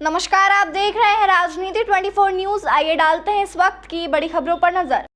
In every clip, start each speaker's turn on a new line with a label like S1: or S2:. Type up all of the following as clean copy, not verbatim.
S1: नमस्कार, आप देख रहे हैं राजनीति 24 न्यूज। आइए डालते हैं इस वक्त की बड़ी खबरों पर नजर।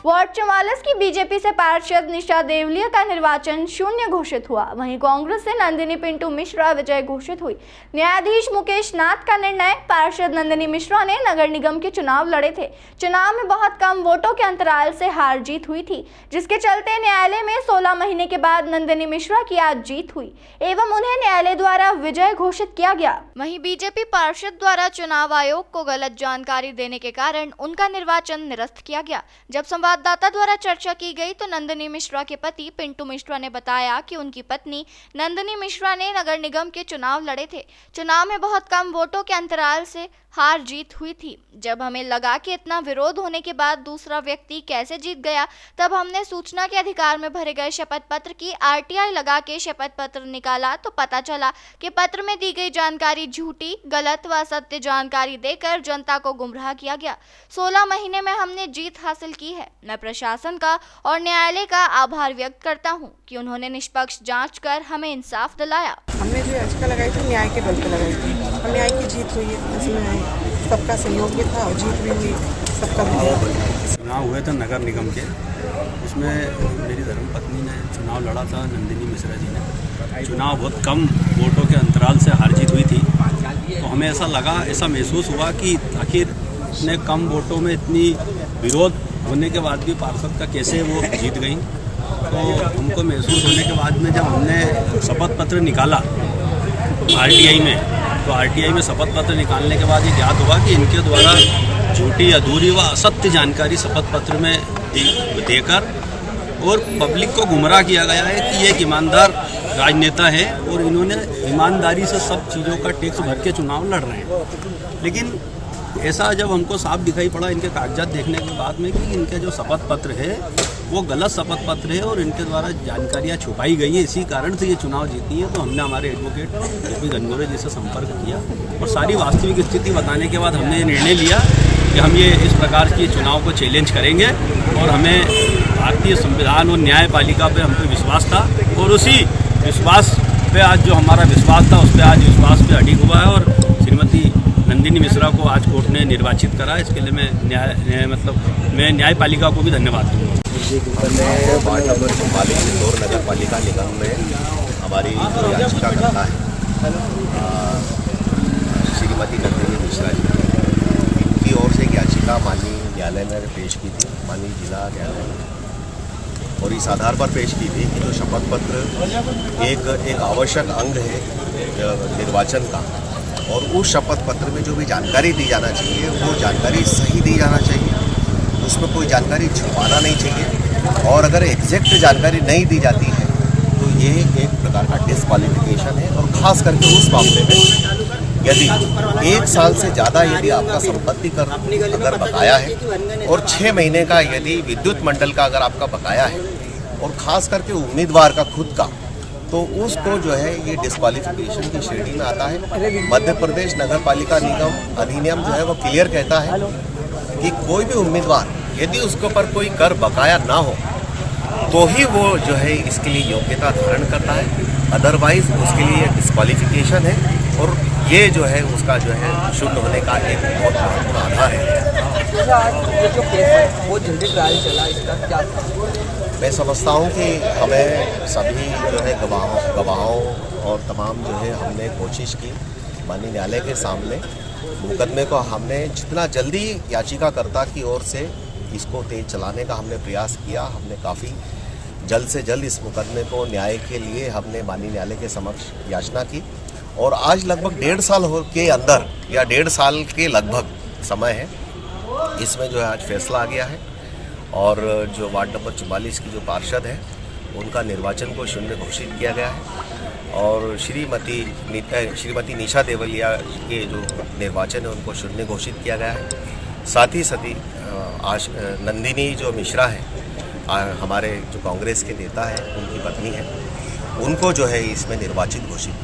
S1: वार्ड 44 की बीजेपी से पार्षद निशा देवलिया का निर्वाचन शून्य घोषित हुआ। वहीं कांग्रेस से नंदिनी पिंटू मिश्रा विजय घोषित हुई। न्यायाधीश मुकेश नाथ का निर्णय। पार्षद नंदिनी मिश्रा ने नगर निगम के चुनाव लड़े थे। चुनाव में बहुत कम वोटों के अंतराल से हार जीत हुई थी, जिसके चलते न्यायालय में 16 महीने के बाद नंदिनी मिश्रा की आज जीत हुई एवं उन्हें न्यायालय द्वारा विजय घोषित किया गया। वहीं बीजेपी पार्षद द्वारा चुनाव आयोग को गलत जानकारी देने के कारण उनका निर्वाचन निरस्त किया गया। जब संवाददाता द्वारा चर्चा की गई तो नंदिनी मिश्रा के पति पिंटू मिश्रा ने बताया कि उनकी पत्नी नंदिनी मिश्रा ने नगर निगम के चुनाव लड़े थे। चुनाव में बहुत कम वोटों के अंतराल से हार जीत हुई थी। जब हमें लगा कि इतना विरोध होने के बाद दूसरा व्यक्ति कैसे जीत गया, तब हमने सूचना के अधिकार में भरे गए शपथ पत्र की आरटीआई लगा के शपथ पत्र निकाला तो पता चला कि पत्र में दी गई जानकारी झूठी, गलत व असत्य जानकारी देकर जनता को गुमराह किया गया। 16 महीने में हमने जीत हासिल की है। मैं प्रशासन का और न्यायालय का आभार व्यक्त करता हूं कि उन्होंने निष्पक्ष जांच कर हमें इंसाफ दिलाया।
S2: हमने जो याचिका लगाई थी न्याय के बल पर लगाई थी और न्याय की जीत हुई है। इसमें सबका सहयोग भी था और जीत भी हुई, सबका भी।
S3: चुनाव हुए थे नगर निगम के, उसमें मेरी धर्मपत्नी ने चुनाव लड़ा था, नंदिनी मिश्रा जी ने। चुनाव बहुत कम वोटों के अंतराल से हार जीत हुई थी, तो हमें ऐसा लगा, ऐसा महसूस हुआ कि आखिर इतने कम वोटों में इतनी विरोध होने के बाद भी पार्षद का कैसे वो जीत गई। तो हमको महसूस होने के बाद में जब हमने शपथ पत्र निकाला आरटीआई में, तो आरटीआई में शपथ पत्र निकालने के बाद ये ज्ञात हुआ कि इनके द्वारा झूठी, अधूरी व असत्य जानकारी शपथ पत्र में देकर और पब्लिक को गुमराह किया गया है कि ये एक ईमानदार राजनेता है और इन्होंने ईमानदारी से सब चीज़ों का टैक्स भर के चुनाव लड़ रहे हैं। लेकिन ऐसा जब हमको साफ दिखाई पड़ा इनके कागजात देखने के बाद में कि इनके जो शपथ पत्र है वो गलत शपथ पत्र है और इनके द्वारा जानकारियां छुपाई गई है, इसी कारण से ये चुनाव जीती है, तो हमने हमारे एडवोकेट जेपी गनगोरे जी से संपर्क किया और सारी वास्तविक स्थिति बताने के बाद हमने ये निर्णय लिया कि हम ये इस प्रकार के चुनाव को चैलेंज करेंगे और हमें भारतीय संविधान और न्यायपालिका पर हम पे विश्वास था और उसी विश्वास पे आज जो हमारा विश्वास था उस पर आज विश्वास पे अडिग हुआ है और श्रीमती नंदिनी मिश्रा को आज कोर्ट ने निर्वाचित करा। इसके लिए मैं न्यायपालिका को भी धन्यवाद दूँगा।
S4: वार्ड नंबर 44 इंदौर नगर पालिका निगम में हमारी जो याचिका करता है श्रीमती नंदिनी मिश्रा जी, इनकी ओर से एक याचिका माननीय न्यायालय में पेश की थी, माननीय जिला न्यायालय में, और इस आधार पर पेश की थी कि जो शपथ पत्र एक आवश्यक अंग है निर्वाचन का और उस शपथ पत्र में जो भी जानकारी दी जाना चाहिए वो जानकारी सही दी जाना चाहिए, उसमें कोई जानकारी छुपाना नहीं चाहिए और अगर एग्जैक्ट जानकारी नहीं दी जाती है तो ये एक प्रकार का डिस्क्वालिफिकेशन है। और ख़ास करके उस मामले में यदि 1 साल से ज़्यादा यदि आपका संपत्ति कर अगर बकाया है और 6 महीने का यदि विद्युत मंडल का अगर आपका बकाया है और ख़ास करके उम्मीदवार का खुद का, तो उसको जो है ये डिस्क्वालिफिकेशन की श्रेणी में आता है। मध्य प्रदेश नगर पालिका निगम अधिनियम जो है वो क्लियर कहता है कि कोई भी उम्मीदवार यदि उसके ऊपर कोई कर बकाया ना हो तो ही वो जो है इसके लिए योग्यता धारण करता है, अदरवाइज उसके लिए डिस्क्वालिफिकेशन है और ये जो है उसका जो है शुद्ध होने का एक बहुत महत्वपूर्ण आधार है।
S5: ये जो केस है वो जल्दी ट्रायल चला, इसका क्या?
S4: मैं समझता हूँ कि हमें सभी जो है गवाहों और तमाम जो है हमने कोशिश की माननीय न्यायालय के सामने मुकदमे को हमने जितना जल्दी याचिकाकर्ता की ओर से इसको तेज चलाने का हमने प्रयास किया। हमने काफ़ी जल्द से जल्द इस मुकदमे को न्याय के लिए हमने माननीय न्यायालय के समक्ष याचना की और आज लगभग 1.5 साल के अंदर या 1.5 साल के लगभग समय है, इसमें जो है आज फैसला आ गया है और जो वार्ड नंबर 44 की जो पार्षद है उनका निर्वाचन को शून्य घोषित किया गया है और श्रीमती निशा देवलिया के जो निर्वाचन है उनको शून्य घोषित किया गया है। साथ ही नंदिनी जो मिश्रा है हमारे जो कांग्रेस के नेता हैं उनकी पत्नी है, उनको जो है इसमें निर्वाचित घोषित